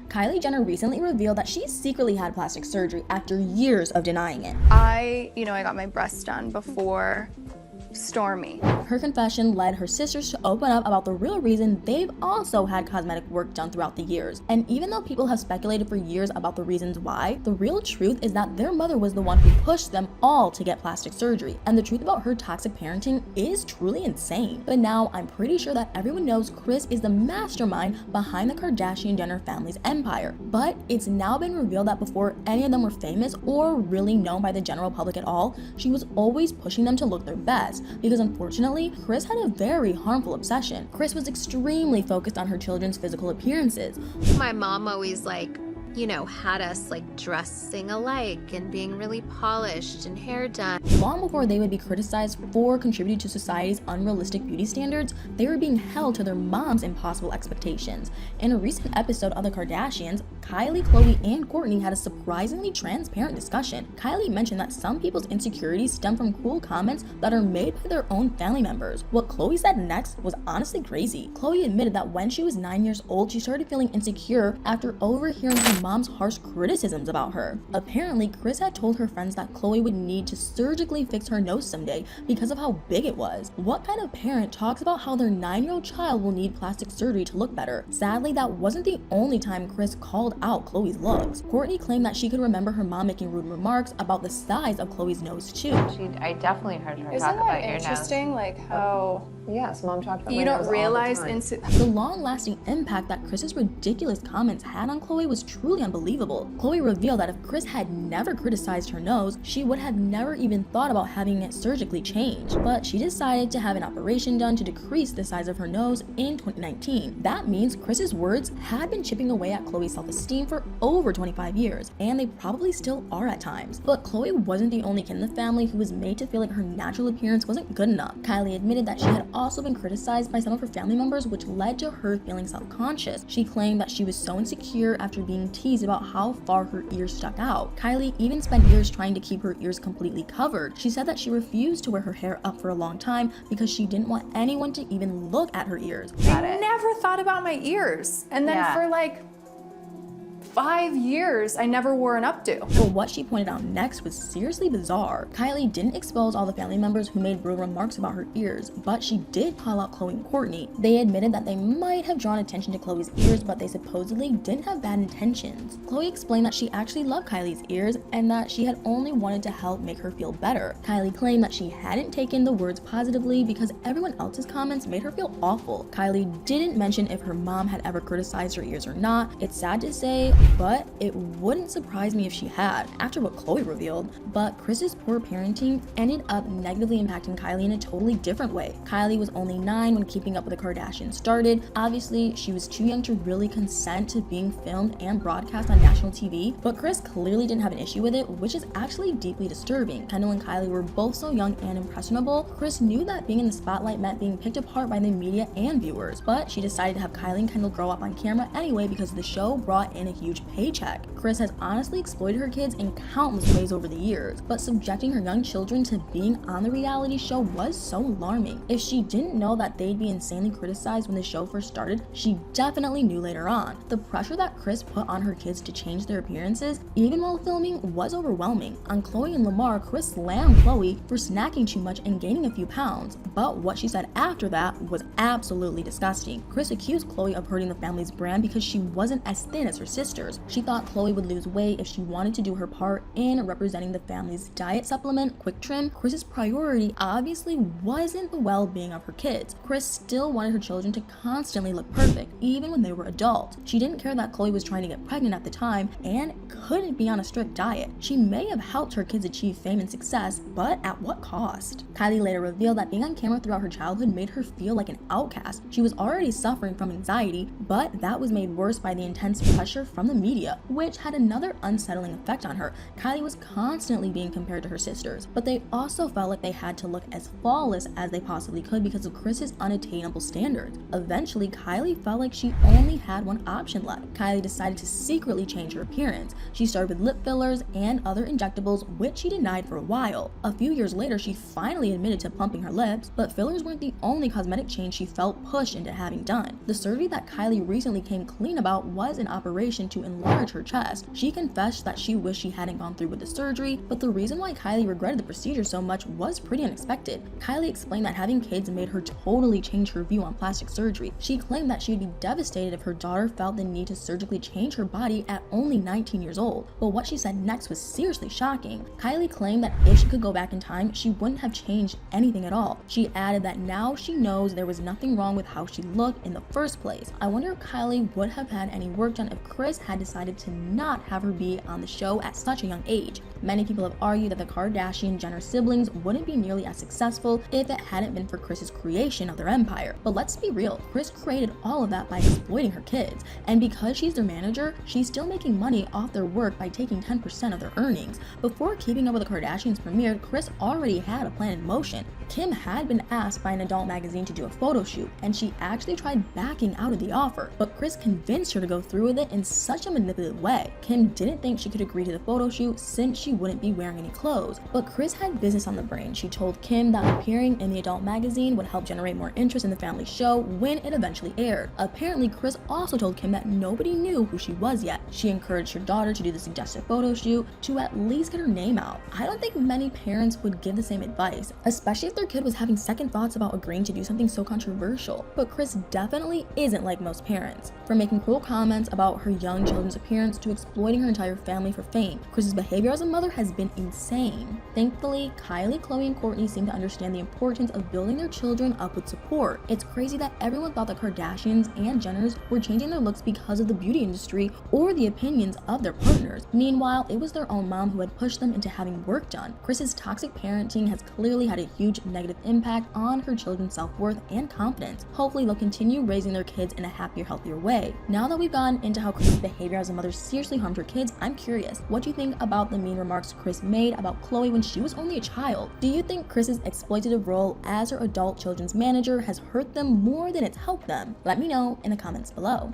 Kylie Jenner recently revealed that she secretly had plastic surgery after years of denying it. I got my breasts done before Stormy. Her confession led her sisters to open up about the real reason they've also had cosmetic work done throughout the years. And even though people have speculated for years about the reasons why, the real truth is that their mother was the one who pushed them all to get plastic surgery. And the truth about her toxic parenting is truly insane. But now I'm pretty sure that everyone knows Kris is the mastermind behind the Kardashian-Jenner family's empire. But it's now been revealed that before any of them were famous or really known by the general public at all, she was always pushing them to look their best. Because unfortunately, Kris had a very harmful obsession. Kris was extremely focused on her children's physical appearances. My mom always had us dressing alike and being really polished and hair done. Long before they would be criticized for contributing to society's unrealistic beauty standards, they were being held to their mom's impossible expectations. In a recent episode of The Kardashians, Kylie, Khloe, and Kourtney had a surprisingly transparent discussion. Kylie mentioned that some people's insecurities stem from cruel comments that are made by their own family members. What Khloe said next was honestly crazy. Khloe admitted that when she was 9 years old, she started feeling insecure after overhearing her mom's harsh criticisms about her. Apparently, Kris had told her friends that Khloe would need to surgically fix her nose someday because of how big it was. What kind of parent talks about how their 9-year-old child will need plastic surgery to look better? Sadly, that wasn't the only time Kris called out Khloe's looks. Kourtney claimed that she could remember her mom making rude remarks about the size of Khloe's nose too. I definitely heard her Isn't talk about that your interesting? How Yes, mom talked about you my don't nose realize all the time. The long-lasting impact that Kris's ridiculous comments had on Khloe was truly unbelievable. Khloe revealed that if Kris had never criticized her nose, she would have never even thought about having it surgically changed. But she decided to have an operation done to decrease the size of her nose in 2019. That means Kris's words had been chipping away at Khloe's self-esteem for over 25 years, and they probably still are at times. But Khloe wasn't the only kid in the family who was made to feel like her natural appearance wasn't good enough. Kylie admitted that she had also been criticized by some of her family members, which led to her feeling self-conscious. She claimed that she was so insecure after being teased about how far her ears stuck out. Kylie even spent years trying to keep her ears completely covered. She said that she refused to wear her hair up for a long time because she didn't want anyone to even look at her ears. I never thought about my ears. And then for 5 years, I never wore an updo. But what she pointed out next was seriously bizarre. Kylie didn't expose all the family members who made rude remarks about her ears, but she did call out Khloe and Kourtney. They admitted that they might have drawn attention to Khloe's ears, but they supposedly didn't have bad intentions. Khloe explained that she actually loved Kylie's ears and that she had only wanted to help make her feel better. Kylie claimed that she hadn't taken the words positively because everyone else's comments made her feel awful. Kylie didn't mention if her mom had ever criticized her ears or not. It's sad to say, but it wouldn't surprise me if she had, after what Khloe revealed. But Kris's poor parenting ended up negatively impacting Kylie in a totally different way. Kylie was only 9 when Keeping Up with the Kardashians started. Obviously, she was too young to really consent to being filmed and broadcast on national TV, but Kris clearly didn't have an issue with it, which is actually deeply disturbing. Kendall and Kylie were both so young and impressionable. Kris knew that being in the spotlight meant being picked apart by the media and viewers, but she decided to have Kylie and Kendall grow up on camera anyway because the show brought in a huge paycheck. Kris has honestly exploited her kids in countless ways over the years, but subjecting her young children to being on the reality show was so alarming. If she didn't know that they'd be insanely criticized when the show first started, she definitely knew later on. The pressure that Kris put on her kids to change their appearances, even while filming, was overwhelming. On Khloe and Lamar, Kris slammed Khloe for snacking too much and gaining a few pounds, but what she said after that was absolutely disgusting. Kris accused Khloe of hurting the family's brand because she wasn't as thin as her sisters. She thought Khloe would lose weight if she wanted to do her part in representing the family's diet supplement, Quick Trim. Kris's priority obviously wasn't the well-being of her kids. Kris still wanted her children to constantly look perfect, even when they were adults. She didn't care that Khloe was trying to get pregnant at the time and couldn't be on a strict diet. She may have helped her kids achieve fame and success, but at what cost? Kylie later revealed that being on camera throughout her childhood made her feel like an outcast. She was already suffering from anxiety, but that was made worse by the intense pressure from the media, which had another unsettling effect on her. Kylie was constantly being compared to her sisters, but they also felt like they had to look as flawless as they possibly could because of Kris's unattainable standards. Eventually, Kylie felt like she only had one option left. Kylie decided to secretly change her appearance. She started with lip fillers and other injectables, which she denied for a while. A few years later, she finally admitted to plumping her lips, but fillers weren't the only cosmetic change she felt pushed into having done. The surgery that Kylie recently came clean about was an operation to to enlarge her chest. She confessed that she wished she hadn't gone through with the surgery, but the reason why Kylie regretted the procedure so much was pretty unexpected. Kylie explained that having kids made her totally change her view on plastic surgery. She claimed that she would be devastated if her daughter felt the need to surgically change her body at only 19 years old. But what she said next was seriously shocking. Kylie claimed that if she could go back in time, she wouldn't have changed anything at all. She added that now she knows there was nothing wrong with how she looked in the first place. I wonder if Kylie would have had any work done if Kris had decided to not have her be on the show at such a young age. Many people have argued that the Kardashian-Jenner siblings wouldn't be nearly as successful if it hadn't been for Kris's creation of their empire. But let's be real, Kris created all of that by exploiting her kids. And because she's their manager, she's still making money off their work by taking 10% of their earnings. Before Keeping Up with the Kardashians premiered, Kris already had a plan in motion. Kim had been asked by an adult magazine to do a photo shoot, and she actually tried backing out of the offer, but Kris convinced her to go through with it in such a manipulative way. Kim didn't think she could agree to the photo shoot since she wouldn't be wearing any clothes, but Kris had business on the brain. She told Kim that appearing in the adult magazine would help generate more interest in the family show when it eventually aired. Apparently, Kris also told Kim that nobody knew who she was yet. She encouraged her daughter to do the suggested photo shoot to at least get her name out. I don't think many parents would give the same advice, especially if their kid was having second thoughts about agreeing to do something so controversial. But Kris definitely isn't like most parents. From making cruel comments about her young children's appearance to exploiting her entire family for fame, Kris's behavior as a mother has been insane. Thankfully, Kylie, Khloe, and Kourtney seem to understand the importance of building their children up with support. It's crazy that everyone thought the Kardashians and Jenners were changing their looks because of the beauty industry or the opinions of their partners. Meanwhile, it was their own mom who had pushed them into having work done. Kris's toxic parenting has clearly had a huge negative impact on her children's self-worth and confidence. Hopefully, they'll continue raising their kids in a happier, healthier way. Now that we've gotten into how Kris's behavior as a mother seriously harmed her kids, I'm curious, what do you think about the mean remarks Kris made about Khloe when she was only a child? Do you think Kris's exploitative role as her adult children's manager has hurt them more than it's helped them? Let me know in the comments below.